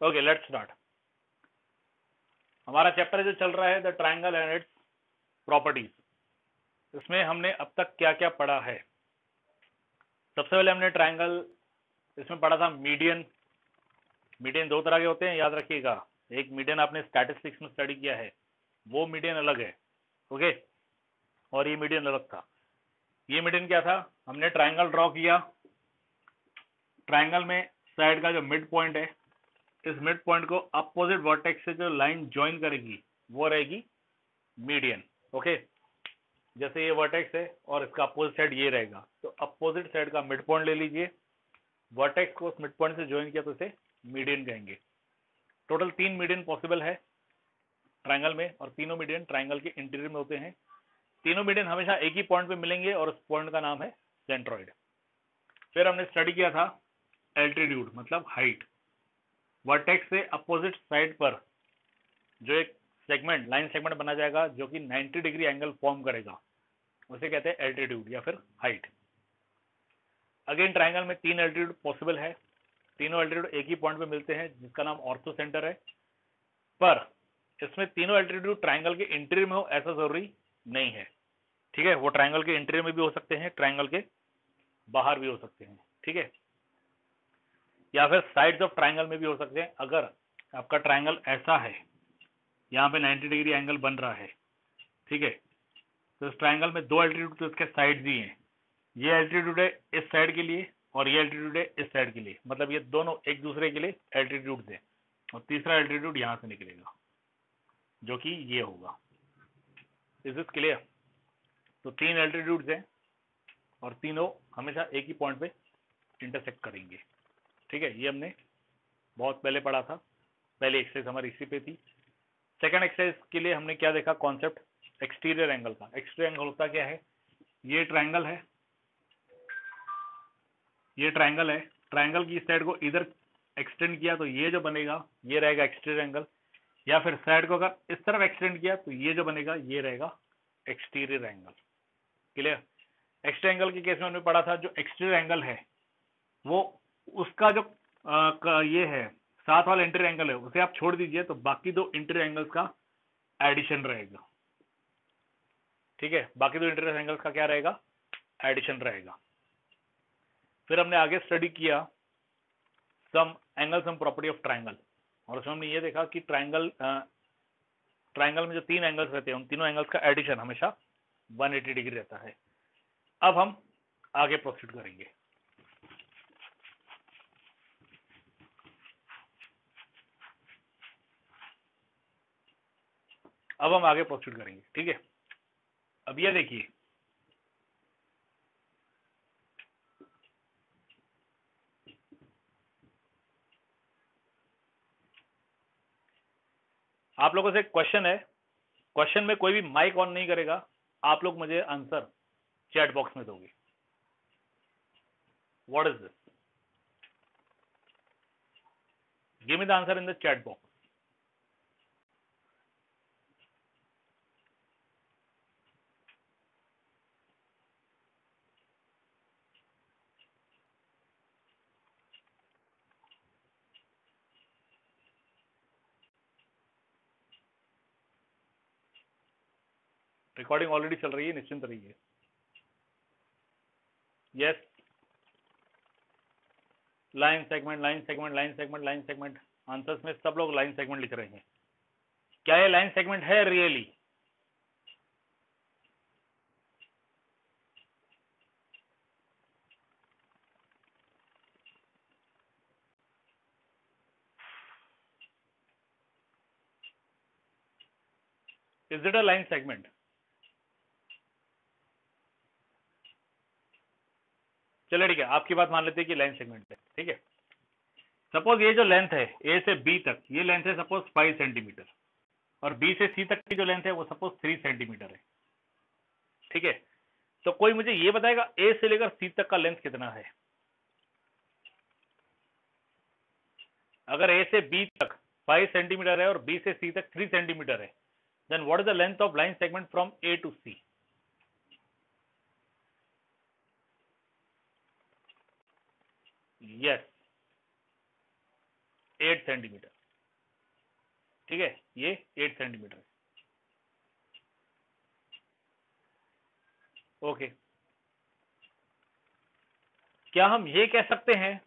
Okay, let's start. हमारा chapter जो चल रहा है the triangle and its properties. इसमें हमने अब तक क्या क्या पढ़ा है। सबसे पहले हमने ट्रायंगल इसमें पढ़ा था मीडियन। मीडियन दो तरह के होते हैं, याद रखिएगा। एक मीडियन आपने स्टैटिस्टिक्स में स्टडी किया है, वो मीडियन अलग है, ओके, और ये मीडियन अलग था। ये मीडियन क्या था, हमने ट्रायंगल ड्रॉ किया। ट्रायंगल में साइड का जो मिड पॉइंट है, इस मिड पॉइंट को अपोजिट वर्टेक्स से जो लाइन ज्वाइन करेगी वो रहेगी मीडियन, ओके। जैसे ये वर्टेक्स है और इसका अपोजिट साइड ये रहेगा, तो अपोजिट साइड का मिड पॉइंट ले लीजिए, वर्टेक्स को उस मिड पॉइंट से ज्वाइन किया तो इसे मीडियन कहेंगे। टोटल 3 मीडियन पॉसिबल है ट्रायंगल में, और तीनों मीडियन ट्रायंगल के इंटीरियर में होते हैं। तीनों मीडियन हमेशा एक ही पॉइंट पे मिलेंगे और उस पॉइंट का नाम है सेंट्रॉइड। फिर हमने स्टडी किया था एल्टीट्यूड, मतलब हाइट। वर्टेक्स से अपोजिट साइड पर जो एक सेगमेंट, लाइन सेगमेंट बना जाएगा जो कि 90 डिग्री एंगल फॉर्म करेगा, उसे कहते हैं एल्टीट्यूड या फिर हाइट। अगेन ट्रायंगल में 3 एल्टीट्यूड पॉसिबल है। तीनों एल्टीट्यूड एक ही पॉइंट पे मिलते हैं जिसका नाम ऑर्थो सेंटर है। पर इसमें तीनों एल्टीट्यूड ट्रायंगल के इंटीरियर में हो ऐसा जरूरी नहीं है, ठीक है। वो ट्रायंगल के इंटीरियर में भी हो सकते हैं, ट्रायंगल के बाहर भी हो सकते हैं, ठीक है, या फिर साइड्स ऑफ ट्रायंगल में भी हो सकते हैं। अगर आपका ट्रायंगल ऐसा है, यहाँ पे 90 डिग्री एंगल बन रहा है, ठीक है, तो इस ट्रायंगल में 2 एल्टीट्यूड तो इसके साइड्स ही हैं। ये एल्टीट्यूड है इस साइड के लिए और ये एल्टीट्यूड है इस साइड के लिए, मतलब ये दोनों एक दूसरे के लिए एल्टीट्यूड है। और तीसरा एल्टीट्यूड यहाँ से निकलेगा जो कि ये होगा। Is this clear? तो 3 एल्टीट्यूड्स हैं और तीनों हमेशा एक ही पॉइंट पे इंटरसेक्ट करेंगे, ठीक है। ये हमने बहुत पहले पढ़ा था, पहले एक्सरसाइज हमारी इसी पे थी। सेकंड एक्सरसाइज के लिए हमने क्या देखा, कॉन्सेप्ट एक्सटीरियर एंगल का। एक्सटीरियर एंगल होता क्या है, ये ट्रायंगल है, ये ट्रायंगल है, ट्रायंगल की साइड को इधर एक्सटेंड किया तो ये जो बनेगा ये रहेगा एक्सटीरियर एंगल, या फिर साइड को अगर इस तरफ एक्सटेंड किया तो ये जो बनेगा ये रहेगा exterior angle. Clear? Exterior angle के केस में हमने पढ़ा था जो एक्सटीरियर एंगल है वो उसका जो ये है साथ वाला इंटीरियर एंगल है उसे आप छोड़ दीजिए तो बाकी दो इंटीरियर एंगल्स का एडिशन रहेगा, ठीक है। बाकी दो इंटीरियर एंगल्स का क्या रहेगा, एडिशन रहेगा। फिर हमने आगे स्टडी किया some angle some property of triangle, और उसमें हमने ये देखा कि ट्रायंगल में जो 3 एंगल्स रहते हैं उन तीनों एंगल्स का एडिशन हमेशा 180 डिग्री रहता है। अब हम आगे प्रोसीड करेंगे। अब हम आगे प्रोसीड करेंगे, ठीक है। अब ये देखिए, आप लोगों से क्वेश्चन है, क्वेश्चन में कोई भी माइक ऑन नहीं करेगा, आप लोग मुझे आंसर चैट बॉक्स में दोगे। What is this? Give me the answer in the chat box. Recording already चल रही है, निश्चिंत रहिए। Yes, line segment, line segment, line segment, line segment. Answers में सब लोग लाइन सेगमेंट लिख रहे हैं। क्या ये लाइन सेगमेंट है really? Is it a line segment? चलिए ठीक है, आपकी बात मान लेते हैं कि लाइन सेगमेंट है, ठीक है। सपोज ये जो लेंथ है ए से बी तक, ये लेंथ है सपोज 5 सेंटीमीटर, और बी से सी तक की जो लेंथ है वो सपोज 3 सेंटीमीटर है, ठीक है। तो कोई मुझे ये बताएगा ए से लेकर सी तक का लेंथ कितना है। अगर ए से बी तक 5 सेंटीमीटर है और बी से सी तक 3 सेंटीमीटर है, then what is the length of line segment from A to C? Yes, 8 centimetre, ठीक है, ये 8 सेंटीमीटर। ओके, क्या हम ये कह सकते हैं,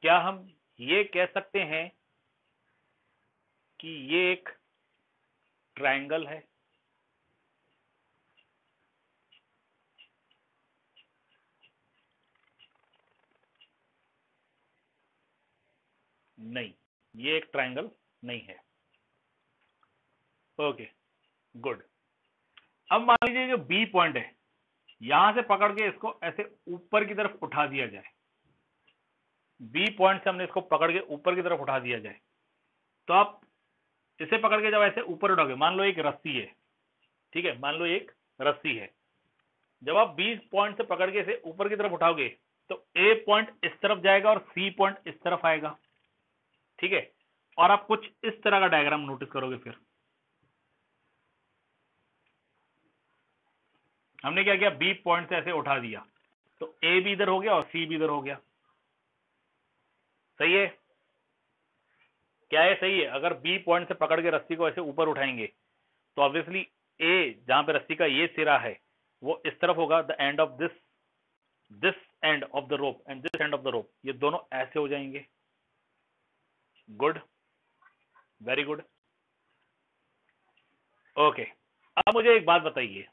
क्या हम ये कह सकते हैं कि ये एक ट्रायंगल है? नहीं, ये एक ट्रायंगल नहीं है। Okay, good. अब मान लीजिए जो बी पॉइंट है, यहां से पकड़ के इसको ऐसे ऊपर की तरफ उठा दिया जाए, बी पॉइंट से हमने इसको पकड़ के ऊपर की तरफ उठा दिया जाए, तो आप इसे पकड़ के जब ऐसे ऊपर उठाओगे, मान लो एक रस्सी है, ठीक है, मान लो एक रस्सी है, जब आप बी पॉइंट से पकड़ के इसे ऊपर की तरफ उठाओगे तो ए पॉइंट इस तरफ जाएगा और सी पॉइंट इस तरफ आएगा, ठीक है, और आप कुछ इस तरह का डायग्राम नोटिस करोगे। फिर हमने क्या किया, बी पॉइंट से ऐसे उठा दिया, तो ए भी इधर हो गया और सी भी इधर हो गया। सही है? क्या है? सही है। अगर बी पॉइंट से पकड़ के रस्सी को ऐसे ऊपर उठाएंगे तो ऑब्वियसली ए, जहां पे रस्सी का ये सिरा है, वो इस तरफ होगा, the end of this end of the rope and this end of the rope, ये दोनों ऐसे हो जाएंगे। Good, very good. ओके, अब मुझे एक बात बताइए,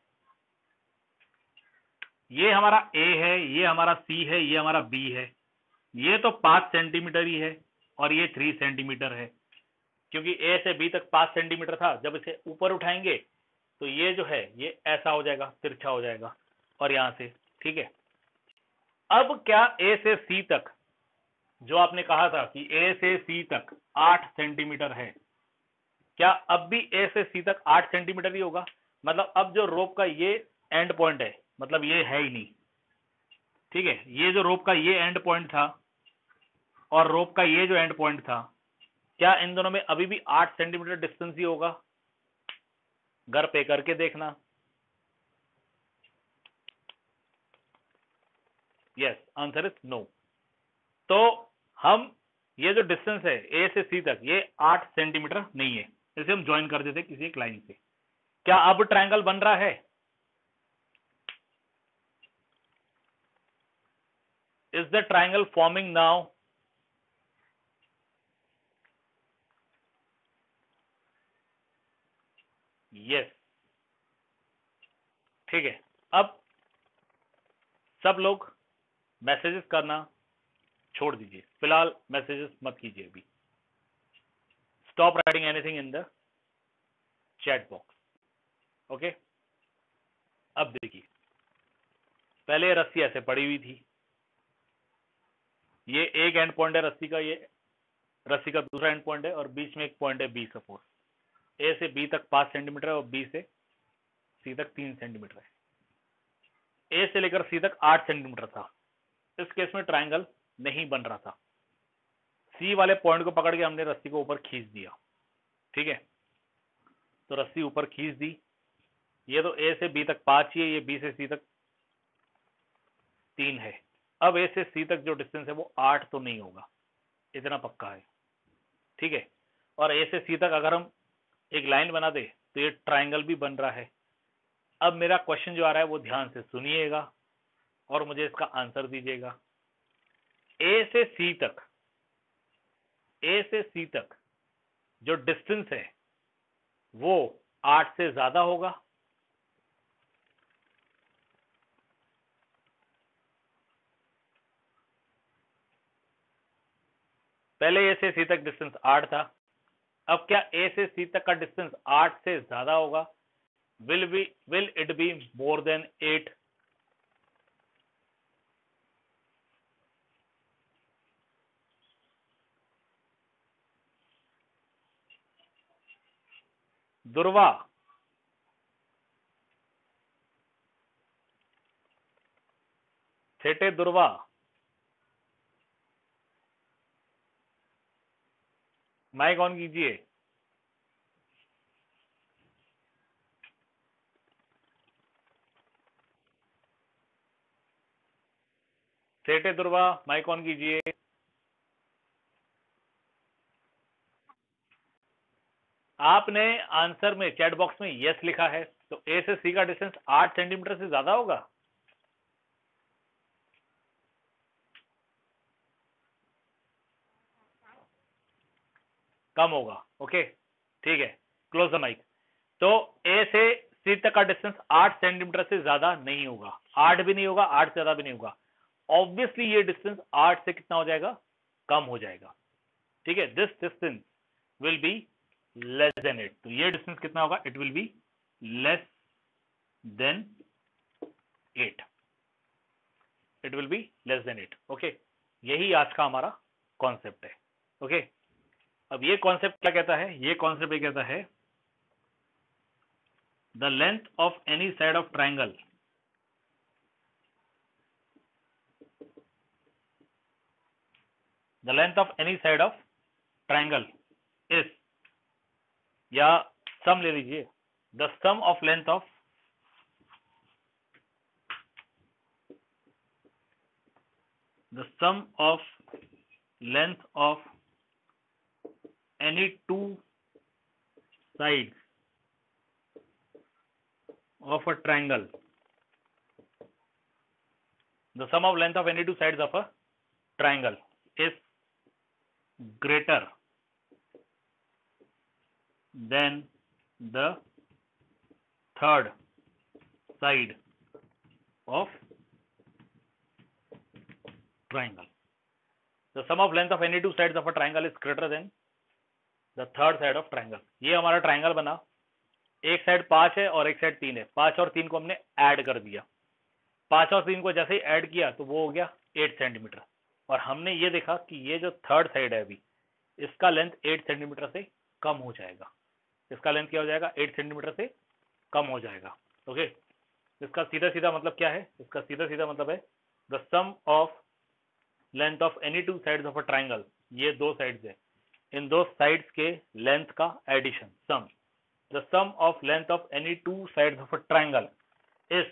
ये हमारा ए है, ये हमारा सी है, ये हमारा बी है, ये तो 5 सेंटीमीटर ही है और ये 3 सेंटीमीटर है, क्योंकि ए से बी तक 5 सेंटीमीटर था। जब इसे ऊपर उठाएंगे तो ये जो है ये ऐसा हो जाएगा, तिरछा हो जाएगा, और यहां से, ठीक है। अब क्या ए से सी तक, जो आपने कहा था कि ए से सी तक 8 सेंटीमीटर है, क्या अब भी ए से सी तक 8 सेंटीमीटर ही होगा? मतलब अब जो रोप का ये एंड पॉइंट है, मतलब ये है ही नहीं, ठीक है, ये जो रोप का ये एंड पॉइंट था और रोप का ये जो एंड पॉइंट था, क्या इन दोनों में अभी भी 8 सेंटीमीटर डिस्टेंस ही होगा? घर पे करके देखना। Yes, answer is no. तो हम ये जो डिस्टेंस है ए से सी तक, ये 8 सेंटीमीटर नहीं है, इसे हम ज्वाइन कर देते किसी एक लाइन से। क्या अब ट्रायंगल बन रहा है? Is the triangle forming now? Yes, ठीक है। अब सब लोग मैसेजेस करना छोड़ दीजिए, फिलहाल मैसेजेस मत कीजिए अभी। Stop writing anything in the chat box. Okay, अब देखिए, पहले रस्सी ऐसे पड़ी हुई थी, ये एक एंड पॉइंट है रस्सी का, ये रस्सी का दूसरा एंड पॉइंट है, और बीच में एक पॉइंट है बी। सपोज ए से बी तक 5 सेंटीमीटर है और बी से सी तक 3 सेंटीमीटर है। ए से लेकर सी तक 8 सेंटीमीटर था। इस केस में ट्रायंगल नहीं बन रहा था। सी वाले पॉइंट को पकड़ के हमने रस्सी को ऊपर खींच दिया, ठीक है, तो रस्सी ऊपर खींच दी। ये तो ए से बी तक 5 ही है, ये बी से सी तक 3 है। अब ए से सी तक जो डिस्टेंस है वो 8 तो नहीं होगा, इतना पक्का है, ठीक है। और ए से सी तक अगर हम एक लाइन बना दे तो ये ट्रायंगल भी बन रहा है। अब मेरा क्वेश्चन जो आ रहा है वो ध्यान से सुनिएगा और मुझे इसका आंसर दीजिएगा। ए से सी तक, ए से सी तक जो डिस्टेंस है वो 8 से ज्यादा होगा? पहले ए से सी तक डिस्टेंस 8 था, अब क्या ए से सी तक का डिस्टेंस 8 से ज्यादा होगा? Will it be more than 8? दुर्वा, सेटे दुर्वा, माइक ऑन कीजिए। सेटे दुर्वा, माइक ऑन कीजिए। आपने आंसर में चैट बॉक्स में यस लिखा है, तो ए से सी का डिस्टेंस 8 सेंटीमीटर से ज्यादा होगा? कम होगा। ओके ठीक है, क्लोज द माइक। तो ए से सी तक का डिस्टेंस 8 सेंटीमीटर से ज्यादा नहीं होगा, 8 भी नहीं होगा, 8 से ज्यादा भी नहीं होगा। ऑब्वियसली ये डिस्टेंस 8 से कितना हो जाएगा? कम हो जाएगा। ठीक है, this distance will be less than 8। तो ये डिस्टेंस कितना होगा? It will be less than 8। It will be less than 8। Okay, यही आज का हमारा कॉन्सेप्ट है। ओके, अब ये कॉन्सेप्ट क्या कहता है? ये कॉन्सेप्ट ये कहता है the length of any side of triangle is, या सम ले लीजिए, the sum of length of any two sides of a triangle, the sum of length of any two sides of a triangle is greater than the third side of triangle. The sum of length of any two sides of a triangle is greater than the third side of triangle. ये हमारा triangle बना, एक side 5 है और एक side 3 है। 5 और 3 को हमने ऐड कर दिया, 5 और 3 को जैसे ही ऐड किया तो वो हो गया 8 सेंटीमीटर। और हमने ये देखा कि ये जो थर्ड साइड है अभी, इसका लेंथ 8 सेंटीमीटर से कम हो जाएगा। इसका लेंथ क्या हो जाएगा? 8 सेंटीमीटर से कम हो जाएगा। ओके, इसका सीधा सीधा मतलब क्या है? इसका सीधा सीधा मतलब है the sum of length of any two sides of a triangle, ये दो साइड्स है, इन दो साइड्स के लेंथ का addition, sum, the sum of length of any two sides of a triangle is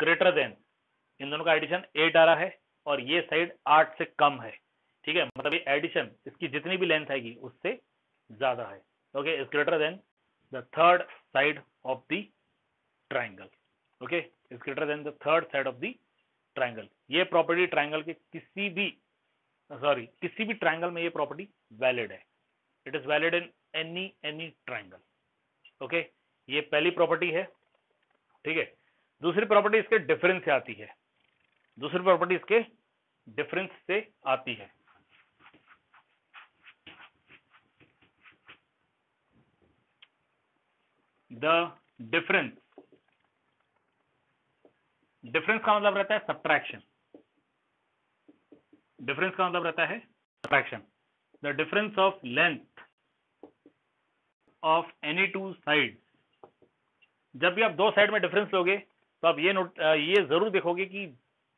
greater than, इन दोनों का एडिशन 8 आ रहा है और ये साइड 8 से कम है। ठीक है, मतलब ये एडिशन, इसकी जितनी भी लेंथ आएगी उससे ज्यादा है। Okay, is greater then the third side of the triangle. Okay, is greater then the third side of the triangle. ये प्रॉपर्टी ट्राइंगल के किसी भी ट्राइंगल में ये प्रॉपर्टी वैलिड है। It is valid in any triangle. Okay, ये पहली property है। ठीक है, दूसरी प्रॉपर्टी इसके डिफरेंस से आती है। दूसरी प्रॉपर्टी इसके डिफरेंस से आती है। द डिफरेंस का मतलब रहता है सब्ट्रैक्शन। डिफरेंस का मतलब रहता है subtraction. The difference of length of any to side, जब भी आप दो साइड में डिफरेंस लोगे तो आप ये जरूर देखोगे कि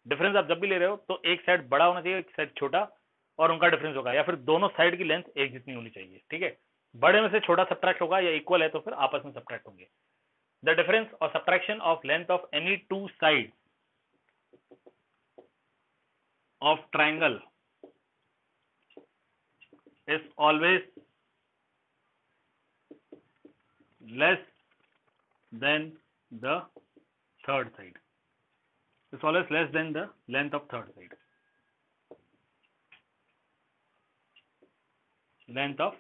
डिफरेंस आप जब भी ले रहे हो तो एक साइड बड़ा होना चाहिए, एक साइड छोटा, और उनका डिफरेंस होगा, या फिर दोनों साइड की लेंथ एक जितनी होनी चाहिए। ठीक है, बड़े में से छोटा सब्ट्रैक्ट होगा या इक्वल है तो फिर आपस में सब्ट्रैक्ट होंगे। द डिफरेंस और subtraction of length of any to side of triangle is always less than the third side. It's always less than the length of third side. Length of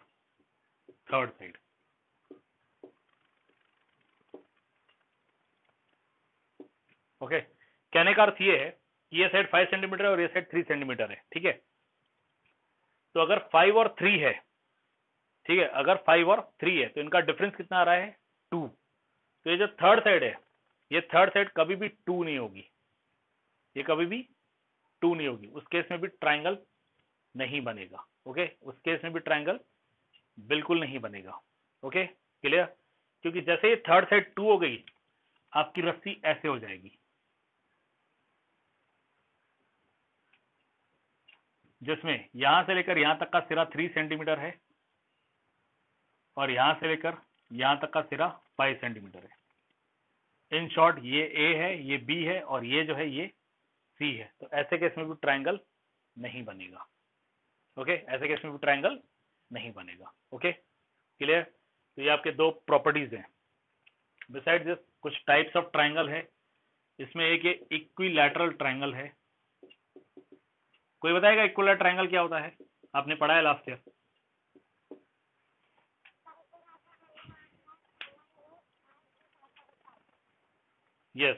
third side. Okay, कहने का अर्थ ये है कि ये side 5 centimetre है और ये side 3 centimetre है। ठीक है, तो अगर 5 और 3 है, ठीक है, अगर 5 और 3 है तो इनका डिफरेंस कितना आ रहा है? 2। तो ये जो थर्ड साइड है, ये थर्ड साइड कभी भी 2 नहीं होगी, ये कभी भी 2 नहीं होगी। उस केस में भी ट्राइंगल नहीं बनेगा। ओके, उस केस में भी ट्राइंगल बिल्कुल नहीं बनेगा। Okay, clear? क्योंकि जैसे ये थर्ड साइड 2 हो गई, आपकी रस्सी ऐसे हो जाएगी, जिसमें यहां से लेकर यहां तक का सिरा 3 सेंटीमीटर है और यहां से लेकर यहां तक का सिरा 5 सेंटीमीटर है। इन शॉर्ट, ये ए है, ये बी है और ये जो है ये सी है। तो ऐसे केस में भी ट्राइंगल नहीं बनेगा। ओके, ऐसे केस में भी ट्राइंगल नहीं बनेगा। Okay, clear? तो ये आपके दो प्रॉपर्टीज हैं। बिसाइड दिस कुछ टाइप्स ऑफ ट्राइंगल है, इसमें एक ये इक्विलैटरल ट्राइंगल है। कोई बताएगा इक्विलैटरल ट्राइंगल क्या होता है? आपने पढ़ा है last year. Yes,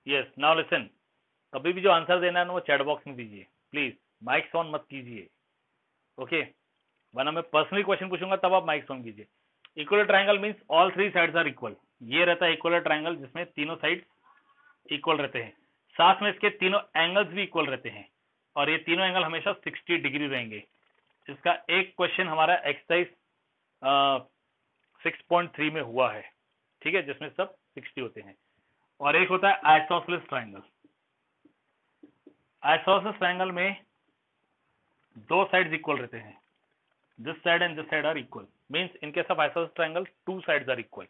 yes, now listen, कभी भी जो आंसर देना है ना वो चैट बॉक्स में दीजिए प्लीज, माइक्स ऑन मत कीजिए, ओके? वरना मैं पर्सनली क्वेश्चन पूछूंगा तब आप माइक्स ऑन कीजिए। Equal triangle means all three sides are equal. ये रहता है इक्वल ट्राइंगल जिसमें तीनों साइड्स इक्वल रहते हैं, साथ में इसके तीनों एंगल्स भी इक्वल रहते हैं, और ये तीनों एंगल हमेशा 60 डिग्री रहेंगे। इसका एक क्वेश्चन हमारा एक्सरसाइज 6.3 में हुआ है, ठीक है, जिसमें सब 60 होते हैं। और एक होता है आइसोसेलेस ट्राइंगल। आइसोसेलेस ट्राइंगल में दो साइड्स इक्वल रहते हैं, this side and this side are equal, means in case of isosceles triangle two sides are equal.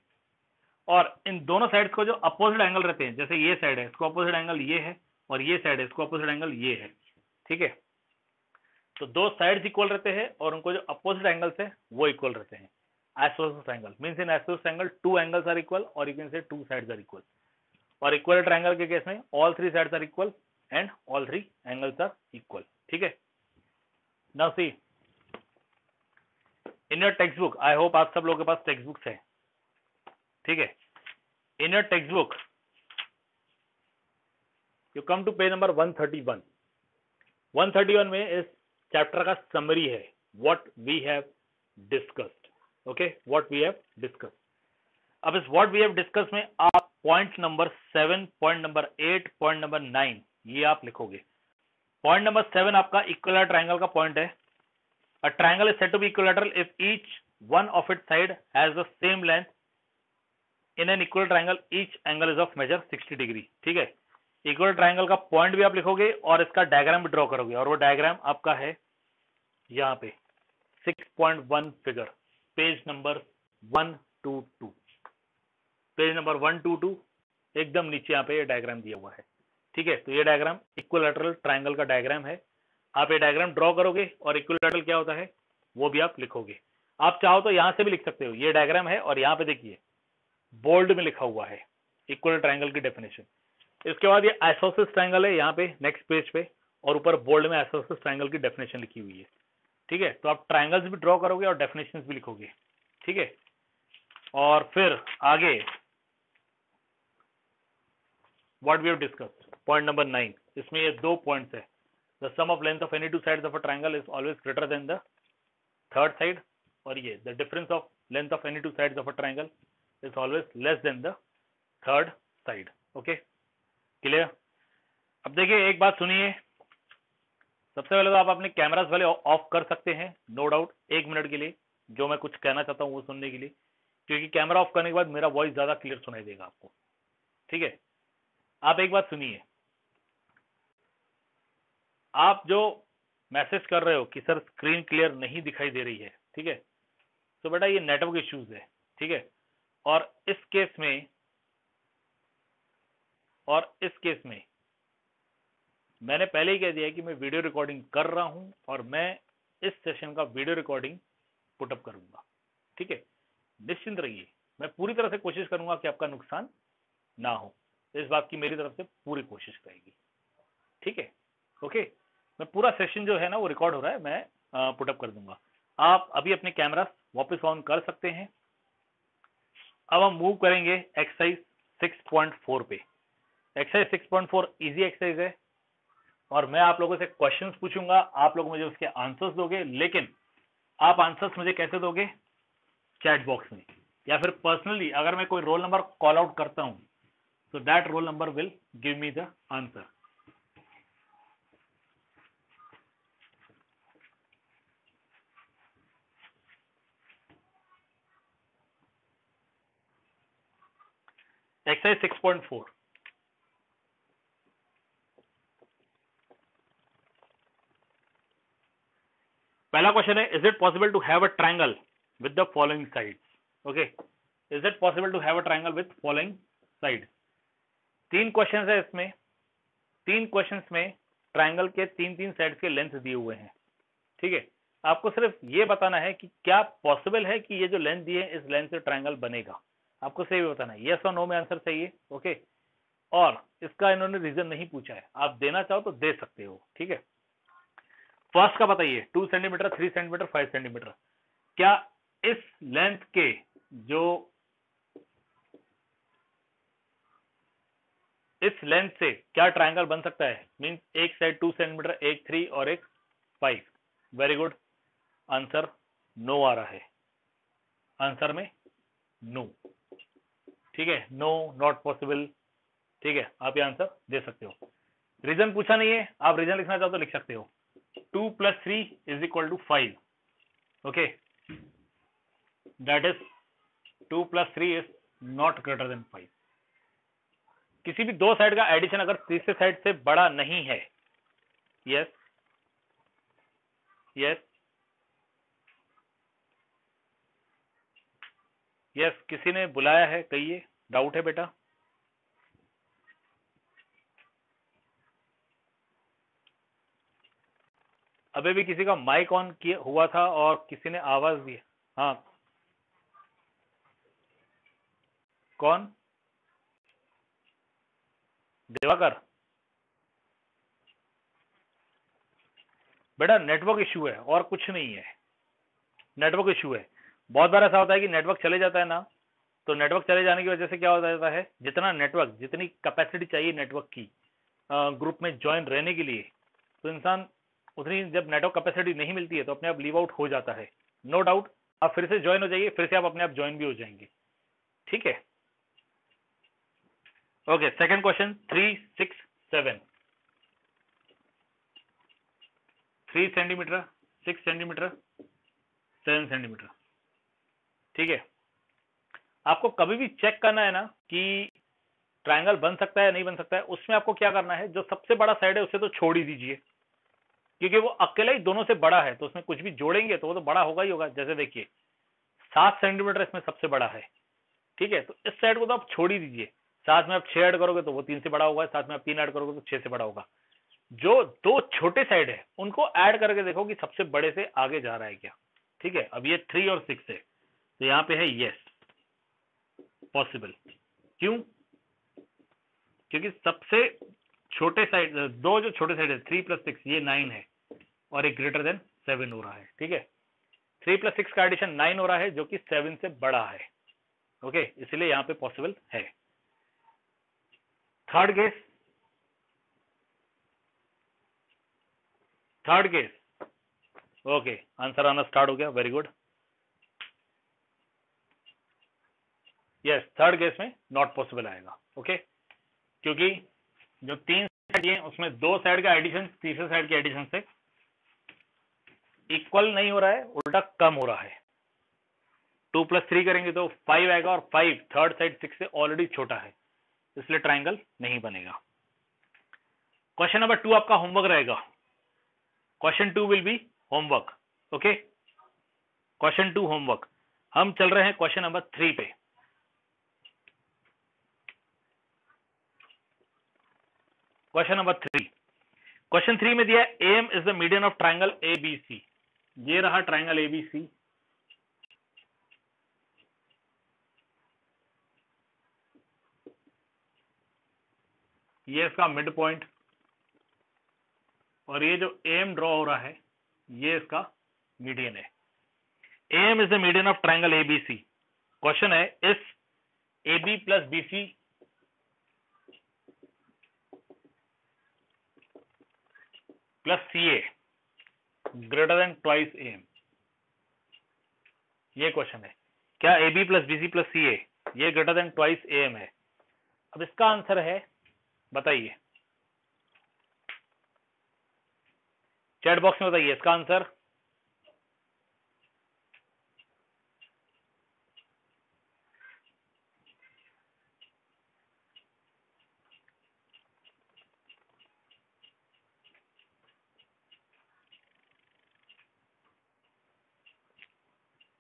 और इन दोनों साइड्स को जो अपोजिट एंगल रहते हैं, जैसे ये साइड है इसको अपोजिट एंगल ये है, और ये साइड है इसको अपोजिट एंगल ये है, ठीक है? तो दो साइड्स इक्वल रहते हैं और उनको जो अपोजिट एंगल्स है वो इक्वल रहते हैं। Isosceles triangle means in isosceles triangle two angles are equal, और you can say two sides are equal. और इक्वल ट्राइंगल के केस में all three sides are equal and all three angles are equal, ठीक है? Now see in your text book, I hope आप सब लोगों के पास टेक्स्ट बुक्स है, ठीक है? In your text book you come to page number 131। 131 में इस चैप्टर का समरी है, what we have discussed, okay, what we have discussed. अब इस व्हाट वी हैव डिस्कस्ड में आप point number 7, point number 8, point number 9 ये आप लिखोगे। पॉइंट नंबर 7 आपका इक्विलैटरल ट्राइंगल का पॉइंट है। A triangle is said to be equilateral if each one of its side has the same length. In an equal triangle, each angle is of measure 60 degree, ठीक है? Equal triangle का point भी आप लिखोगे और इसका diagram भी draw करोगे, और वो डायग्राम आपका है यहाँ पे 6.1 figure, page number 122, page number 122 एकदम नीचे यहाँ पे ये डायग्राम दिया हुआ है, ठीक है? तो ये डायग्राम इक्विलैटरल ट्राइंगल का डायग्राम है। आप ये डायग्राम ड्रॉ करोगे और इक्विलैटरल क्या होता है वो भी आप लिखोगे। आप चाहो तो यहां से भी लिख सकते हो, ये डायग्राम है और यहाँ पे देखिए बोल्ड में लिखा हुआ है इक्वल ट्राइंगल की डेफिनेशन। इसके बाद ये आइसोसेलेस ट्राइंगल है यहाँ पे नेक्स्ट पेज पे, और ऊपर बोल्ड में आइसोसेलेस ट्राइंगल की डेफिनेशन लिखी हुई है, ठीक है? तो आप ट्राइंगल्स भी ड्रॉ करोगे और डेफिनेशन भी लिखोगे, ठीक है? और फिर आगे what we have discussed, point number 9, इसमें ये दो पॉइंट्स है। The sum of length of any two sides of a triangle is always greater than the third side, और ये the difference of length of any two sides of a triangle is always less than the third side, okay, clear? अब देखिए एक बात सुनिए, सबसे पहले तो आप अपने कैमरास वाले ऑफ कर सकते हैं, नो डाउट, 1 मिनट के लिए, जो मैं कुछ कहना चाहता हूँ वो सुनने के लिए, क्योंकि कैमरा ऑफ करने के बाद मेरा वॉइस ज्यादा क्लियर सुनाई देगा आपको, ठीक है? आप एक बात सुनिए, आप जो मैसेज कर रहे हो कि सर स्क्रीन क्लियर नहीं दिखाई दे रही है, ठीक है, तो बेटा ये नेटवर्क इश्यूज है, ठीक है? और इस केस में मैंने पहले ही कह दिया कि मैं वीडियो रिकॉर्डिंग कर रहा हूं और मैं इस सेशन का वीडियो रिकॉर्डिंग पुटअप करूंगा, ठीक है? निश्चिंत रहिए, मैं पूरी तरह से कोशिश करूंगा कि आपका नुकसान ना हो, इस बात की मेरी तरफ से पूरी कोशिश रहेगी, ठीक है? ओके, मैं पूरा सेशन जो है ना वो रिकॉर्ड हो रहा है, मैं पुटअप कर दूंगा। आप अभी अपने कैमरा वापस ऑन कर सकते हैं। अब हम मूव करेंगे एक्सरसाइज 6.4 पे। एक्सरसाइज 6.4 इजी एक्सरसाइज है और मैं आप लोगों से क्वेश्चंस पूछूंगा, आप लोग मुझे उसके आंसर्स दोगे, लेकिन आप आंसर्स मुझे कैसे दोगे? चैट बॉक्स में, या फिर पर्सनली अगर मैं कोई रोल नंबर कॉल आउट करता हूं तो that roll number will give me the answer. Exercise 6.4, पहला क्वेश्चन है, is it possible to have a triangle with the following sides? Okay, is it possible to have a triangle with following sides? 3 questions है इसमें, 3 questions में triangle के 3 sides के length दिए हुए हैं, ठीक है, आपको सिर्फ ये बताना है कि क्या पॉसिबल है कि ये जो लेंथ दी है इस लेंथ से ट्रायंगल बनेगा, आपको सही बताना है, यस और नो में आंसर चाहिए। ओके, और इसका इन्होंने रीजन नहीं पूछा है, आप देना चाहो तो दे सकते हो। ठीक है, फर्स्ट का बताइए, 2 सेंटीमीटर, 3 सेंटीमीटर, 5 सेंटीमीटर, क्या इस लेंथ के जो इस लेंथ से क्या ट्रायंगल बन सकता है? मींस एक साइड 2 सेंटीमीटर, एक 3 और एक 5। वेरी गुड, आंसर नो आ रहा है, आंसर में नो। ठीक है, नो, नॉट पॉसिबल। ठीक है, आप ये आंसर दे सकते हो। रीजन पूछा नहीं है, आप रीजन लिखना चाहो तो लिख सकते हो। 2 + 3 = 5। Okay, that is 2 + 3 is not greater than 5। किसी भी दो साइड का एडिशन अगर तीसरे साइड से बड़ा नहीं है, यस यस यस, किसी ने बुलाया है, कहिए, डाउट है बेटा? अबे भी किसी का माइक ऑन किया हुआ था और किसी ने आवाज दी। हाँ, कौन? दिवाकर? बेटा नेटवर्क इश्यू है और कुछ नहीं है, नेटवर्क इश्यू है। बहुत बार ऐसा होता है कि नेटवर्क चले जाता है ना, तो नेटवर्क चले जाने की वजह से क्या हो जाता है, जितना नेटवर्क, जितनी कैपेसिटी चाहिए नेटवर्क की ग्रुप में ज्वाइन रहने के लिए, तो इंसान उतनी, जब नेटवर्क कैपेसिटी नहीं मिलती है तो अपने आप लीव आउट हो जाता है। नो डाउट, आप फिर से ज्वाइन हो जाइए, फिर से आप अपने आप ज्वाइन भी हो जाएंगे। ठीक है, okay, second question, 3, 6, 7। 3 centimetre, 6 centimetre, 7 centimetre. ठीक है, आपको कभी भी चेक करना है ना कि ट्रायंगल बन सकता है या नहीं बन सकता है, उसमें आपको क्या करना है, जो सबसे बड़ा साइड है उसे तो छोड़ ही दीजिए, क्योंकि वो अकेला ही दोनों से बड़ा है, तो उसमें कुछ भी जोड़ेंगे तो वो तो बड़ा होगा ही होगा। जैसे देखिए 7 सेंटीमीटर इसमें सबसे बड़ा है, ठीक है, तो इस साइड को तो आप छोड़ ही दीजिए। साथ में आप 6 ऐड करोगे तो वो 3 से बड़ा होगा, साथ में आप 3 ऐड करोगे तो 6 से बड़ा होगा। जो दो छोटे साइड है उनको ऐड करके देखो कि सबसे बड़े से आगे जा रहा है क्या। ठीक है, अब ये 3 और 6 है, तो यहाँ पे है यस, पॉसिबल। क्यों? क्योंकि सबसे छोटे साइड, दो जो छोटे साइड है 3 + 6, ये 9 है, और एक ग्रेटर देन 7 हो रहा है। ठीक है, 3 + 6 का एडिशन 9 हो रहा है, जो कि 7 से बड़ा है। ओके, इसलिए यहाँ पे पॉसिबल है। Third case, third case, okay, answer आना स्टार्ट हो गया, very good. Yes, third case में नॉट पॉसिबल आएगा। ओके, क्योंकि जो 3 साइड है उसमें 2 साइड का एडिशन तीसरे साइड के एडिशन से इक्वल नहीं हो रहा है, उल्टा कम हो रहा है। 2 + 3 करेंगे तो 5 आएगा, और 5 थर्ड साइड 6 से ऑलरेडी छोटा है, इसलिए ट्राइंगल नहीं बनेगा। क्वेश्चन नंबर 2 आपका होमवर्क रहेगा। Question 2 will be homework. Okay, question 2 homework. हम चल रहे हैं क्वेश्चन नंबर 3 पे। क्वेश्चन नंबर 3, क्वेश्चन 3 में दिया है M is the median of triangle ABC. ये रहा ट्राइंगल एबीसी, ये इसका मिड पॉइंट, और ये जो एम ड्रॉ हो रहा है ये इसका मीडियन है। M is the median of triangle ABC. Question है, इस AB + BC + CA greater than twice AM। ये क्वेश्चन है, क्या AB + BC + CA ये ग्रेटर देन ट्वाइस AM है? अब इसका आंसर है, बताइए, चैट बॉक्स में बताइए इसका आंसर।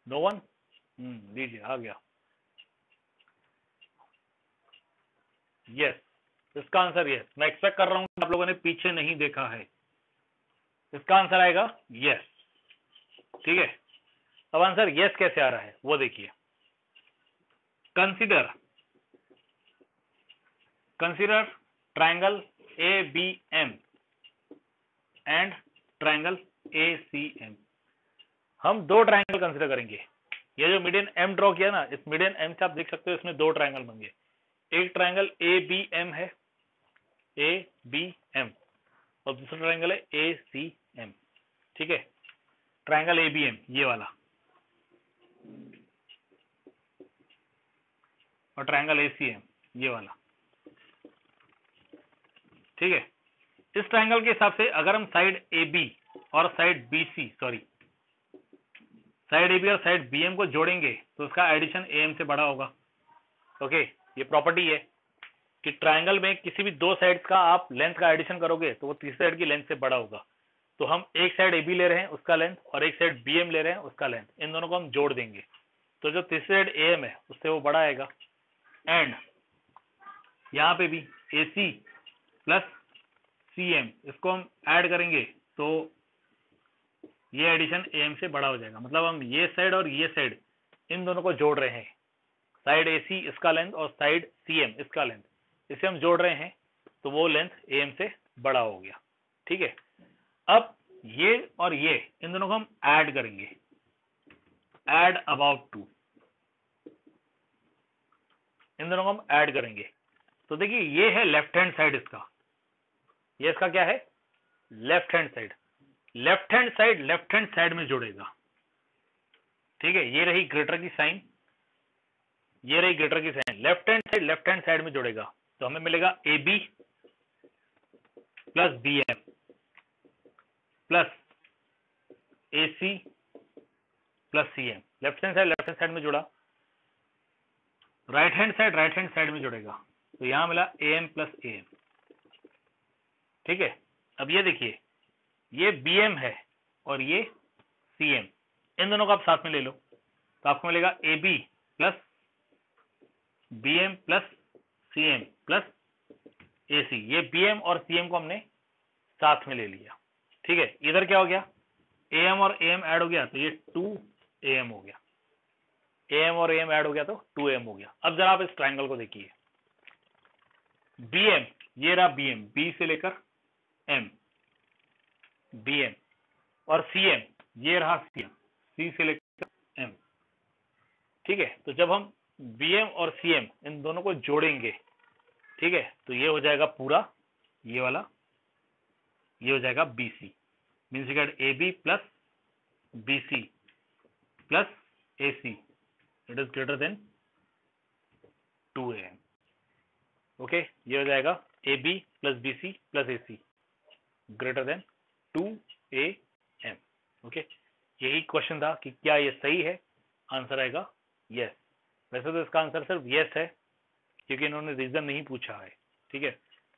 नो वन, लीजिए, आ गया। यस, इसका आंसर यस। मैं एक्सपेक्ट कर रहा हूं कि आप लोगों ने पीछे नहीं देखा है। इसका आंसर आएगा यस। ठीक है, अब आंसर यस कैसे आ रहा है वो देखिए। Consider triangle ABM and triangle ACM। हम दो ट्रायंगल कंसीडर करेंगे। ये जो मीडियन M ड्रॉ किया ना, इस मीडियन M से आप देख सकते हो इसमें दो ट्रायंगल बन गए। एक ट्रायंगल ABM है, ABM, और दूसरा ट्रायंगल है ACM। ठीक है, ट्रायंगल ABM ये वाला और ट्रायंगल ACM ये वाला। ठीक है, इस ट्रायंगल के हिसाब से अगर हम साइड AB और साइड BC साइड AB और साइड BM को जोड़ेंगे तो उसका एडिशन AM से बड़ा होगा। ओके, ये प्रॉपर्टी है कि ट्रायंगल में किसी भी दो साइड्स का आप लेंथ का एडिशन करोगे तो वो तीसरी साइड की लेंथ से बड़ा होगा। तो हम एक साइड AB ले रहे हैं उसका लेंथ और एक साइड BM ले रहे हैं उसका लेंथ, इन दोनों को हम जोड़ देंगे तो जो तीसरी साइड AM है उससे वो बड़ा आएगा। एंड यहाँ पे भी AC प्लस CM इसको हम ऐड करेंगे तो ये एडिशन AM से बड़ा हो जाएगा। मतलब हम ये साइड और ये साइड इन दोनों को जोड़ रहे हैं, साइड AC इसका लेंथ और साइड CM इसका लेंथ, इसे हम जोड़ रहे हैं तो वो लेंथ AM से बड़ा हो गया। ठीक है, अब ये और ये इन दोनों को हम ऐड करेंगे, ऐड अबाउट टू, इन दोनों को हम ऐड करेंगे तो देखिए ये है लेफ्ट हैंड साइड इसका, ये इसका क्या है left hand side. Left hand side में जुड़ेगा। ठीक है, ये रही ग्रेटर की साइन, ये रही ग्रेटर की साइन, लेफ्ट हैंड साइड में जुड़ेगा तो हमें मिलेगा AB plus BM plus AC plus CM। Left hand side में जुड़ा, राइट हैंड साइड में जुड़ेगा तो यहां मिला AM प्लस AM। ठीक है, अब ये देखिए ये BM है और ये CM, इन दोनों को आप साथ में ले लो तो आपको मिलेगा AB plus BM plus CM plus AC। ये BM और CM को हमने साथ में ले लिया। ठीक है, इधर क्या हो गया AM और AM ऐड हो गया तो ये 2AM हो गया, AM और AM ऐड हो गया तो 2AM हो गया। अब जरा आप इस ट्रायंगल को देखिए, BM ये रहा BM, B से लेकर M BM, और CM ये रहा CM, C से लेकर M। ठीक है, तो जब हम BM और CM इन दोनों को जोड़ेंगे, ठीक है, तो ये हो जाएगा पूरा ये वाला, ये हो जाएगा BC, means AB plus BC plus AC it is greater than 2AM। Okay, ये हो जाएगा AB plus BC plus AC greater than 2AM। Okay, यही क्वेश्चन था कि क्या ये सही है, आंसर आएगा यस। वैसे तो इसका आंसर सिर्फ यस है क्योंकि इन्होंने रीजन नहीं पूछा है। ठीक है,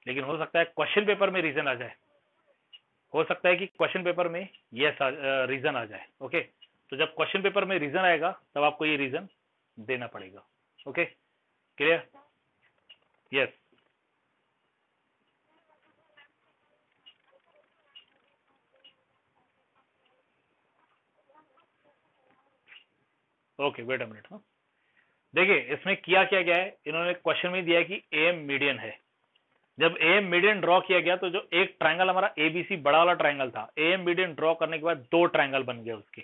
लेकिन हो सकता है क्वेश्चन पेपर में रीजन आ जाए, हो सकता है कि क्वेश्चन पेपर में यस रीजन आ जाए। ओके, तो जब क्वेश्चन पेपर में रीजन आएगा तब आपको ये रीजन देना पड़ेगा। Okay, clear? Yes. Okay, wait a minute. हाँ, देखिए इसमें किया क्या गया है, इन्होंने क्वेश्चन में दिया कि AM मीडियन है। जब AM मीडियन ड्रॉ किया गया तो जो एक ट्रायंगल हमारा ABC बड़ा वाला ट्रायंगल था, AM मीडियन ड्रॉ करने के बाद दो ट्रायंगल बन गए उसके,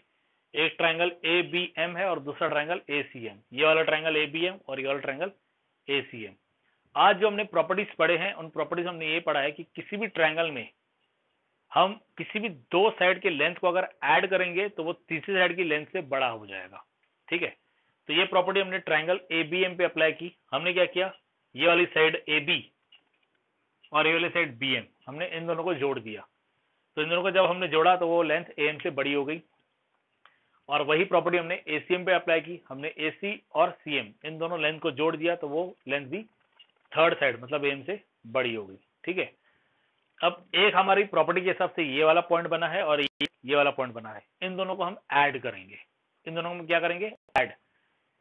एक ट्रायंगल ABM है और दूसरा ट्रायंगल ACM। ये वाला ट्रायंगल ABM और ये वाला ट्रायंगल ACM। आज जो हमने प्रॉपर्टीज पढ़े हैं उन प्रॉपर्टीज हमने ये पढ़ा है कि किसी भी ट्रायंगल में हम किसी भी दो साइड के लेंथ को अगर ऐड करेंगे तो वो तीसरी साइड की लेंथ से बड़ा हो जाएगा। ठीक है, तो ये प्रॉपर्टी हमने ट्रायंगल ABM पे अप्लाई की। हमने क्या किया, ये वाली साइड AB और ये वाली साइड BM हमने इन दोनों को जोड़ दिया, तो इन दोनों को जब हमने जोड़ा तो वो लेंथ AM से बड़ी हो गई। और वही प्रॉपर्टी हमने ACM पे अप्लाई की, हमने AC और CM इन दोनों लेंथ को जोड़ दिया तो वो लेंथ भी थर्ड साइड मतलब AM से बड़ी हो गई। ठीक है, अब एक हमारी प्रॉपर्टी के हिसाब से ये वाला पॉइंट बना है और ये वाला पॉइंट बना है, इन दोनों को हम ऐड करेंगे। इन दोनों को हम क्या करेंगे, ऐड।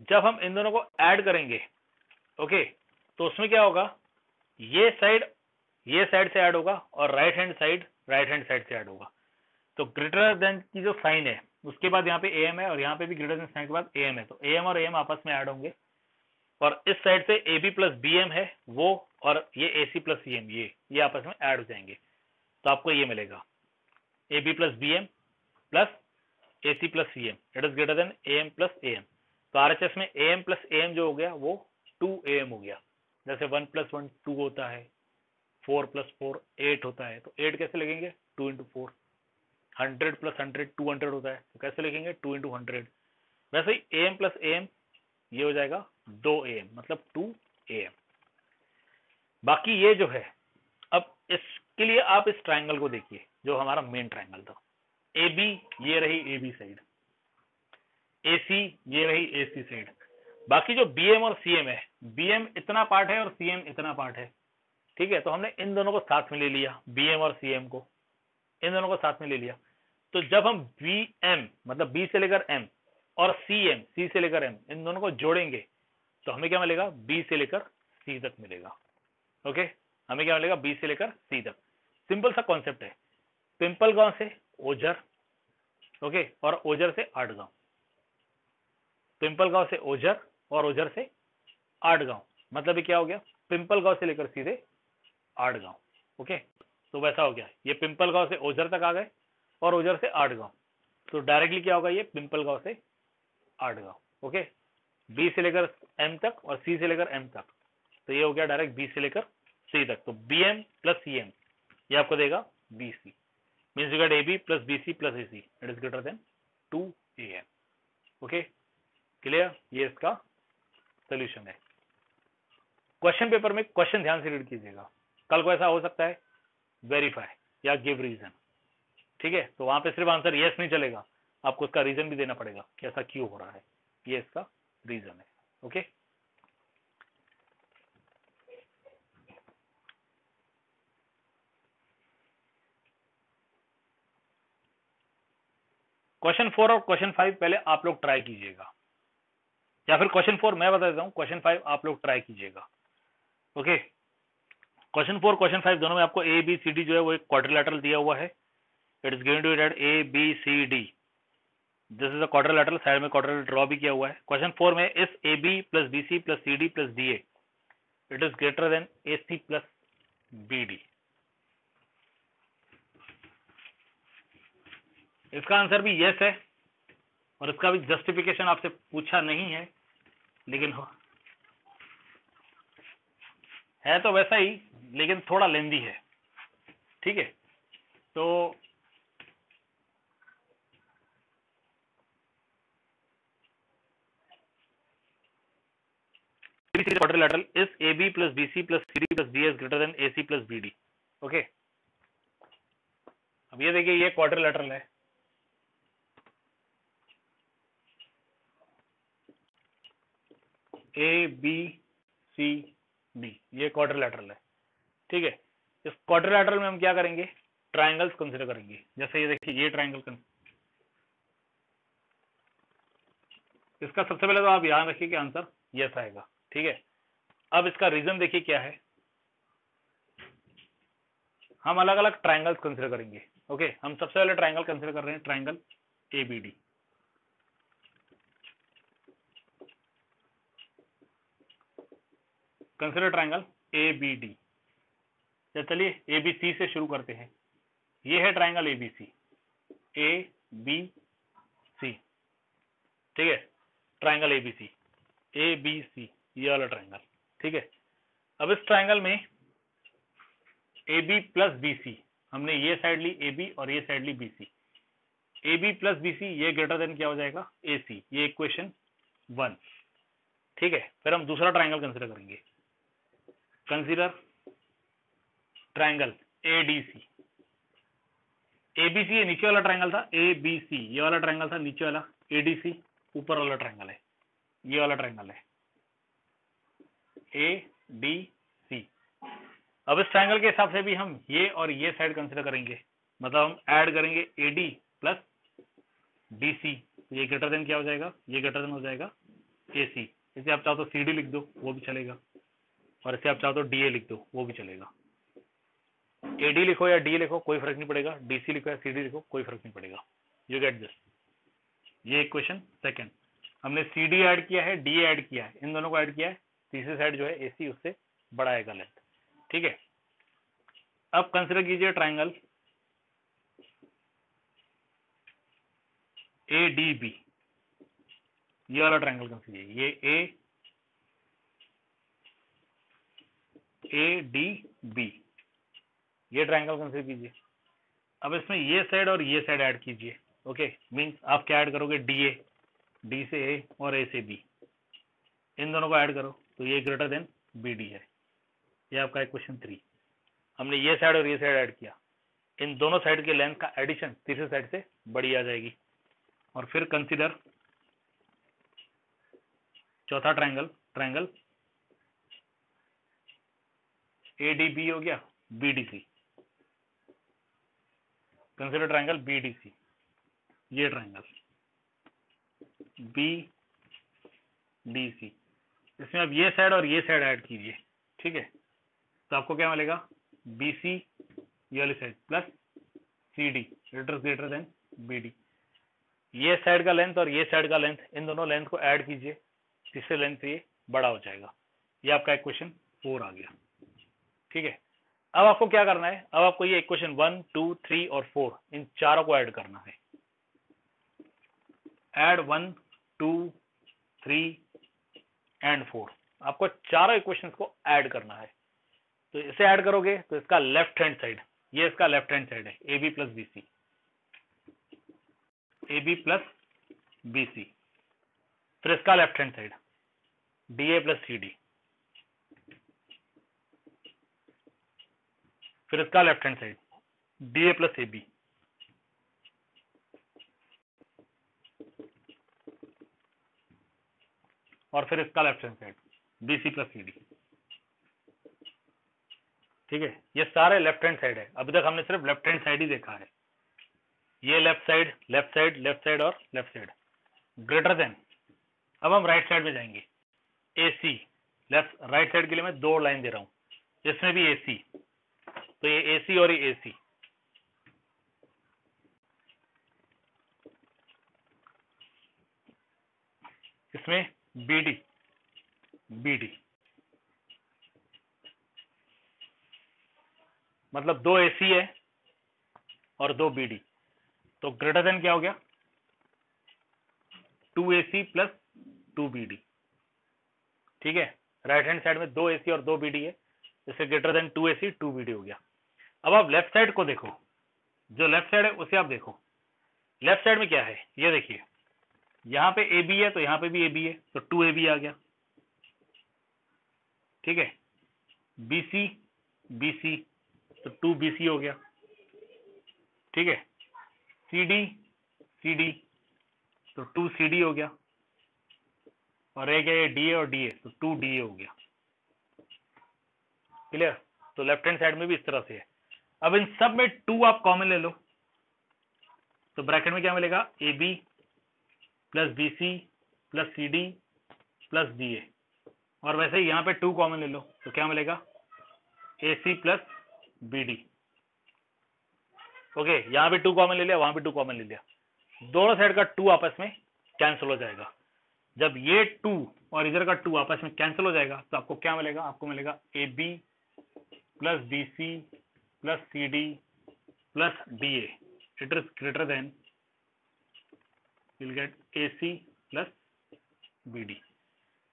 जब हम इन दोनों को ऐड करेंगे, ओके, तो उसमें क्या होगा, ये साइड से ऐड होगा और राइट हैंड साइड से ऐड होगा। तो ग्रेटर देन की जो साइन है उसके बाद यहाँ पे ए एम है और यहाँ पे भी ग्रेटर देन साइन के बाद ए एम है, तो ए एम और ए एम आपस में ऐड होंगे और इस साइड से A B plus B M है वो, और ये ए सी प्लस सी एम ये आपस में ऐड हो जाएंगे, तो आपको ये मिलेगा A B plus B M plus A C plus C M it is greater than A M plus A M. तो आर एच एस में A M plus A M जो हो गया वो 2am हो गया, जैसे 1 + 1 2 होता है, 4 + 4 8 होता है, तो 8 कैसे लिखेंगे 2 × 4, 100 + 100 200 होता है, तो कैसे लिखेंगे 2 × 100। वैसे ही am + am ये हो जाएगा 2am, मतलब 2am। बाकी ये जो है, अब इसके लिए आप इस ट्राइंगल को देखिए जो हमारा मेन ट्राइंगल था, ए बी ये रही ए बी साइड, ए सी ये रही ए सी साइड, बाकी जो बी एम और सी एम है, बी एम इतना पार्ट है और सी एम इतना पार्ट है, ठीक है। तो हमने इन दोनों को साथ में ले लिया, बी एम और सी एम को इन दोनों को साथ में ले लिया। तो जब हम बी एम मतलब बी से लेकर एम और सी एम सी से लेकर एम इन दोनों को जोड़ेंगे तो हमें क्या मिलेगा बी से लेकर सी तक मिलेगा। ओके, हमें क्या मिलेगा बी से लेकर सी तक। सिंपल सा कॉन्सेप्ट है, पिंपलगांव से ओझर, ओके, और ओझर से आठगांव, पिंपलगांव से ओझर और ओझर से आठगांव, मतलब ये क्या हो गया पिंपलगांव से लेकर सीधे आठगांव। ओके, तो वैसा हो गया, ये पिंपलगांव से ओझर तक आ गए और ओझर से आठगांव, तो डायरेक्टली क्या होगा ये पिंपलगांव से आठगांव। ओके, बी से लेकर एम तक और सी से लेकर एम तक, तो ये हो गया डायरेक्ट बी से लेकर सी तक। तो B M plus C M ये आपको देगा B C, means you get A B plus B C plus A C it is greater than 2am। Okay, clear, ये इसका सोल्यूशन है। क्वेश्चन पेपर में क्वेश्चन ध्यान से रीड कीजिएगा, कल को ऐसा हो सकता है वेरीफाई या गिव रीजन, ठीक है, तो वहां पे सिर्फ आंसर यस नहीं चलेगा, आपको उसका रीजन भी देना पड़ेगा कि ऐसा क्यों हो रहा है, ये इसका रीजन है। ओके, क्वेश्चन 4 और क्वेश्चन 5 पहले आप लोग ट्राई कीजिएगा, या फिर क्वेश्चन 4 मैं बता देता हूं, क्वेश्चन 5 आप लोग ट्राई कीजिएगा। ओके, क्वेश्चन 4 क्वेश्चन 5 दोनों में आपको ए बी सी डी जो है वो एक क्वाड्रिलेटरल दिया हुआ है, it is going to at A B C D, this is a quadrilateral, side में क्वाड्रिलेटरल ड्रॉ भी किया हुआ है। क्वेश्चन 4 में इस A B plus B C plus C D plus D A it is greater than A C plus B D. इसका answer भी yes है और इसका भी जस्टिफिकेशन आपसे पूछा नहीं है, लेकिन है तो वैसा ही, लेकिन थोड़ा लेंदी है, ठीक है। तो quadrilateral is AB plus BC plus CD plus DA is greater than AC plus BD। Okay, अब ये देखिए ये क्वाड्रिलेटरल है, ए बी सी डी, ये क्वाड्रिलेटरल है, ठीक है। इस क्वाड्रिलेटरल में हम क्या करेंगे ट्राइंगल्स कंसीडर करेंगे, जैसे ये देखिए ये ट्राइंगल, इसका सबसे पहले तो आप याद रखिए कि आंसर यस आएगा, ठीक है। अब इसका रीजन देखिए क्या है, हम अलग अलग ट्राइंगल्स कंसीडर करेंगे। ओके, हम सबसे पहले ट्राइंगल कंसीडर कर रहे हैं triangle ABD, consider triangle ABD. चलिए एबीसी से शुरू करते हैं, ये है triangle ABC, A B C, ठीक है, triangle ABC A B C, ये वाला ट्राइंगल, ठीक है। अब इस ट्राइंगल में A B plus B C, हमने ये साइड ली ए बी और ये साइड ली B C, A B plus B C ये ग्रेटर देन क्या हो जाएगा ए सी, ये इक्वेशन 1, ठीक है। फिर हम दूसरा ट्राइंगल कंसीडर करेंगे, कंसीडर ट्राइंगल एडीसी, एबीसी ये नीचे वाला ट्राइंगल था, ए बी सी ये वाला ट्राइंगल था नीचे वाला, एडीसी ऊपर वाला ट्राइंगल है, ये वाला ट्राइंगल है ए डी सी। अब इस ट्राइंगल के हिसाब से भी हम ये और ये साइड कंसीडर करेंगे, मतलब हम ऐड करेंगे एडी प्लस डीसी, ये ग्रेटर देन क्या हो जाएगा, ये ग्रेटर देन हो जाएगा एसी। इसे आप चाहो तो सीडी लिख दो वो भी चलेगा, और इसे आप चाहो तो डीए लिख दो वो भी चलेगा। एडी लिखो या डी लिखो कोई फर्क नहीं पड़ेगा, डीसी लिखो या सीडी लिखो कोई फर्क नहीं पड़ेगा, यू गेट दिस। ये इक्वेशन सेकंड। हमने सी डी ऐड किया है, डी ऐड किया है, इन दोनों को ऐड किया है, तीसरी साइड जो है ए सी उससे बड़ा आएगा लेंथ। ठीक है, अब कंसिडर कीजिए ट्राइंगल ए डी बी, ये वाला ट्राइंगल कंसिडर कीजिए, ये ए डी बी, ये ट्राइंगल कंसिडर कीजिए। अब इसमें ये साइड और ये साइड ऐड कीजिए। ओके, मींस आप क्या ऐड करोगे, डी ए, डी से ए और ए से बी, इन दोनों को ऐड करो तो ये ग्रेटर देन बी डी है। ये आपका इक्वेशन 3। हमने ये साइड और ये साइड ऐड किया, इन दोनों साइड के लेंथ का एडिशन तीसरी साइड से बड़ी आ जाएगी। और फिर कंसीडर चौथा triangle, triangle A D B हो गया, B D C, consider triangle B D C, ये ट्राइंगल बी डी सी, इसमें अब ये साइड और ये साइड ऐड कीजिए। ठीक है, तो आपको क्या मिलेगा, बी सी ये वाली side plus C D greater than B D. ये साइड का लेंथ और ये साइड का लेंथ, इन दोनों लेंथ को ऐड कीजिए, तीसरे लेंथ से ये बड़ा हो जाएगा। ये आपका इक्वेशन 4 आ गया। ठीक है, अब आपको क्या करना है, अब आपको ये इक्वेशन 1, 2, 3 और 4 इन चारों को ऐड करना है। ऐड 1, 2, 3 एंड 4, आपको चारों इक्वेशंस को ऐड करना है। तो इसे ऐड करोगे तो इसका लेफ्ट हैंड साइड, ये इसका लेफ्ट हैंड साइड है, A B plus B C, A B plus B C, फिर इसका left hand side D A plus C D, फिर इसका left hand side D A plus A B, और फिर इसका left hand side B C plus C D. ठीक है, ये सारे लेफ्ट हैंड साइड है। अभी तक हमने सिर्फ लेफ्ट हैंड साइड ही देखा है। ये left side, left side, left side और लेफ्ट साइड ग्रेटर देन। अब हम राइट साइड में जाएंगे, ए सी, लेफ्ट राइट साइड के लिए मैं 2 लाइन दे रहा हूं, इसमें भी ए सी, तो ये ए सी और ये ए सी, इसमें बी डी, बी डी, मतलब 2 ए सी है और 2 बी डी, तो ग्रेटर देन क्या हो गया, 2 ए सी प्लस 2 बी डी। ठीक है, राइट हैंड साइड में 2 ए सी और 2 बी डी है, इससे ग्रेटर देन 2 ए सी 2 बी डी हो गया। अब आप लेफ्ट साइड को देखो, जो लेफ्ट साइड है उसे आप देखो, लेफ्ट साइड में क्या है, ये देखिए, यहां पे ए बी है तो यहां पे भी ए बी है, तो 2 ए बी आ गया। ठीक है, बी सी, बी सी, तो 2 बी सी हो गया। ठीक है, सी डी, सी डी, तो 2 सी डी हो गया, और एक है डी ए और डी ए, तो 2 डी ए हो गया। क्लियर, तो लेफ्ट हैंड साइड में भी इस तरह से है। अब इन सब में 2 आप कॉमन ले लो, तो ब्रैकेट में क्या मिलेगा, A B plus B C plus C D plus D A, और वैसे ही यहां पे 2 कॉमन ले लो, तो क्या मिलेगा, A C plus B D. Okay, यहां पे 2 कॉमन ले लिया, वहां पे 2 कॉमन ले लिया, दोनों साइड का 2 आपस में कैंसिल हो जाएगा। जब ये 2 और इधर का 2 आपस में कैंसिल हो जाएगा तो आपको क्या मिलेगा, आपको मिलेगा A B plus B C plus C D plus D A, it is greater than, you'll get AC plus B D.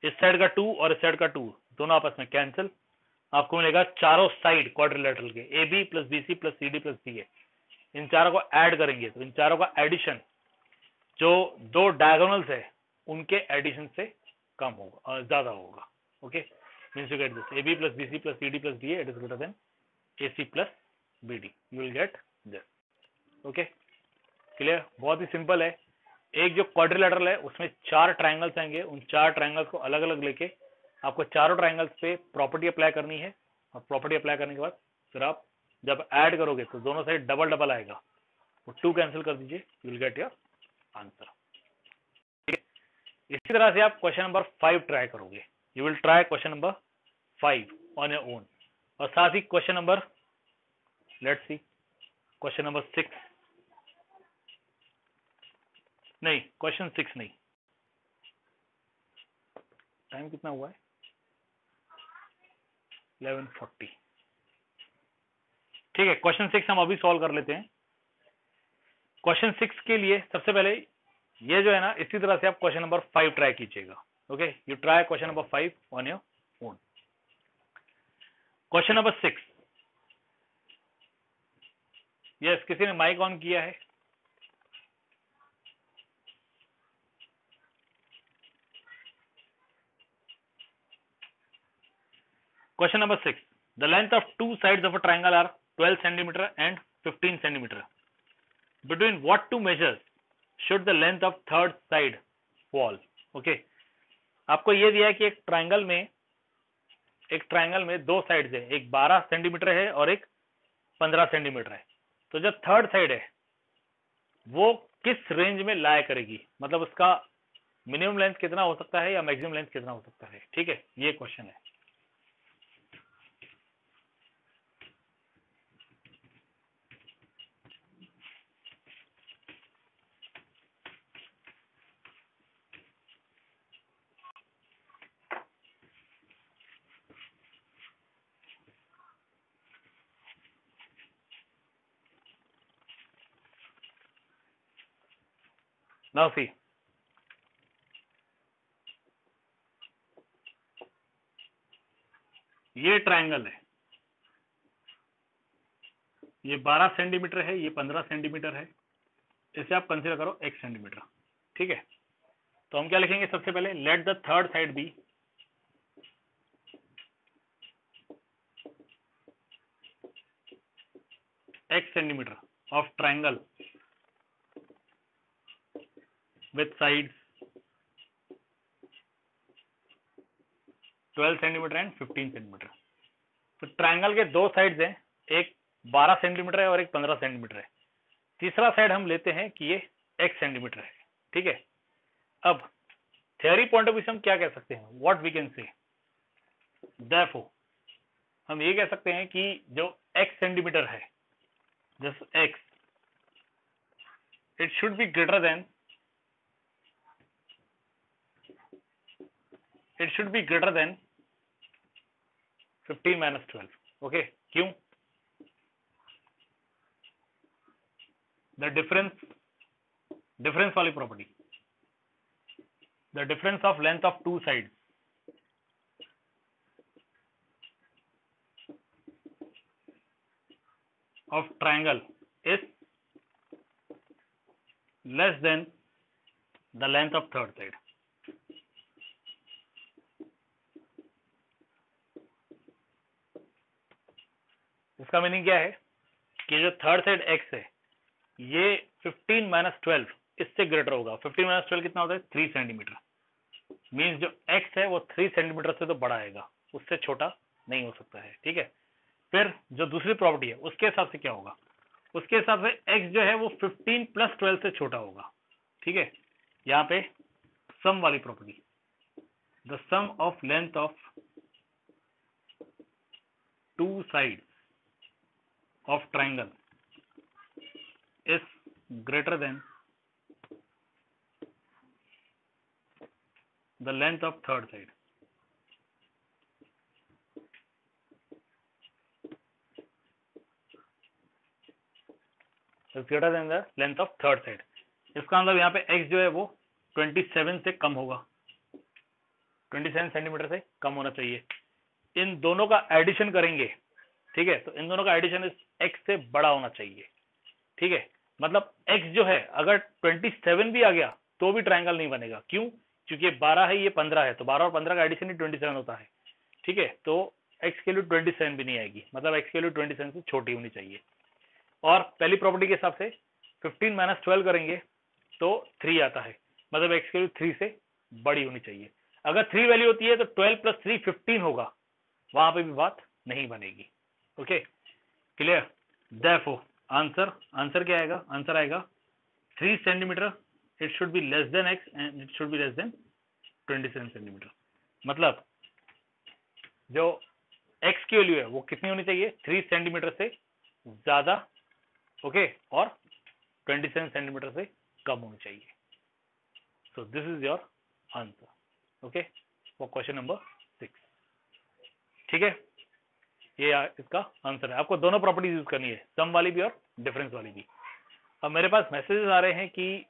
इस साइड का 2 और इस साइड का 2 दोनों आपस में कैंसिल, आपको मिलेगा चारों साइड क्वाड्रिलेटरल के A B plus B C plus C D plus D A. इन चारों को ऐड करेंगे तो इन चारों का एडिशन जो 2 डायगोनल्स है उनके एडिशन से कम होगा, ज्यादा होगा। Okay, means you get this, A B plus B C plus C D plus D A, it is greater than A C plus B D, you will get this. Okay, clear, बहुत ही simple है। एक जो quadrilateral है उसमें 4 triangles आएंगे, उन 4 triangles को अलग अलग लेके आपको चारों ट्राइंगल्स पे प्रॉपर्टी अप्लाई करनी है, और प्रॉपर्टी अप्लाई करने के बाद फिर आप जब ऐड करोगे तो दोनों साइड डबल डबल आएगा, तो 2 कैंसिल कर दीजिए, you will get your answer. इसी तरह से आप क्वेश्चन नंबर 5 ट्राई करोगे, you will try question number 5 on your own, और साथ ही question number, let's see question number 6, नहीं, क्वेश्चन 6 नहीं। टाइम कितना हुआ है? 11:40। ठीक है, क्वेश्चन 6 हम अभी सॉल्व कर लेते हैं। क्वेश्चन 6 के लिए सबसे पहले ये जो है ना, इसी तरह से आप क्वेश्चन नंबर 5 ट्राई कीजिएगा। Okay, you try question number 5 on your own. Question number 6, yes, किसी ने माइक ऑन किया है? Question number 6. The length of two sides of a triangle are 12 centimeter and 15 centimeter. Between what two measures should the length of third side fall? Okay. आपको ये दिया है कि एक ट्राइंगल में दो साइड है, एक 12 सेंटीमीटर है और एक 15 सेंटीमीटर है। तो जो थर्ड साइड है वो किस रेंज में लाया करेगी, मतलब उसका मिनिमम लेंथ कितना हो सकता है या मैक्सिमम लेंथ कितना हो सकता है। ठीक है, ये क्वेश्चन है। नाउ सी, ये ट्राइंगल है, ये 12 सेंटीमीटर है, ये 15 सेंटीमीटर है। इसे आप कंसीडर करो x सेंटीमीटर। ठीक है, तो हम क्या लिखेंगे? सबसे पहले let the third side be x centimetre of triangle with sides 12 centimetre and 15 centimetre. तो ट्राइंगल के दो साइड्स हैं, एक 12 सेंटीमीटर है और एक 15 सेंटीमीटर है। तीसरा साइड हम लेते हैं कि ये x सेंटीमीटर है। ठीक है, अब थ्योरी पॉइंट ऑफ व्यू से हम क्या कह सकते हैं? What we can say, therefore हम ये कह सकते हैं कि जो x सेंटीमीटर है, just x, it should be greater than 15 minus 12। Okay, क्यों? द डिफरेंस वाली property, the difference of length of two side of triangle is less than the length of third side। इसका meaning क्या है कि जो third side x है ये 15 minus 12 इससे ग्रेटर होगा। 15 minus 12 कितना होता है? 3 सेंटीमीटर। मीन्स जो x है वो 3 सेंटीमीटर से तो बड़ा आएगा, उससे छोटा नहीं हो सकता है। ठीक है, फिर जो दूसरी प्रॉपर्टी है उसके हिसाब से क्या होगा? उसके हिसाब से x जो है वो 15 plus 12 से छोटा होगा। ठीक है, यहाँ पे सम वाली property, the sum of length of two side of triangle is greater than the length of third side। is greater than the length of third side। इसका मतलब यहाँ पे x जो है वो 27 से कम होगा, 27 सेंटीमीटर से कम होना चाहिए। इन दोनों का एडिशन करेंगे, ठीक है, तो इन दोनों का एडिशन इस x से बड़ा होना चाहिए। ठीक है, मतलब x जो है अगर 27 भी आ गया तो भी ट्रायंगल नहीं बनेगा। क्यों? क्योंकि 12 है, ये 15 है, तो 12 और 15 का एडिशन ही 27 होता है। ठीक है, तो x के लिए 27 भी नहीं आएगी, मतलब x के लिए 27 से छोटी होनी चाहिए। और पहली प्रॉपर्टी के हिसाब से 15 माइनस 12 करेंगे तो 3 आता है, मतलब x के लिए 3 से बड़ी होनी चाहिए। अगर 3 वैल्यू होती है तो 12 प्लस 3 15 होगा, वहां पे भी बात नहीं बनेगी। Okay, clear? देयरफॉर आंसर क्या आएगा? आंसर आएगा 3 centimetre, it should be less than x and it should be less than 27 centimetre. मतलब जो x की वैल्यू है वो कितनी होनी चाहिए? 3 सेंटीमीटर से ज्यादा, ओके, और 27 सेंटीमीटर से कम होनी चाहिए। So this is your answer, okay, for question number 6। ठीक है, ये इसका आंसर है। आपको दोनों प्रॉपर्टीज यूज करनी है, सम वाली भी और डिफरेंस वाली भी। अब मेरे पास मैसेजेस आ रहे हैं कि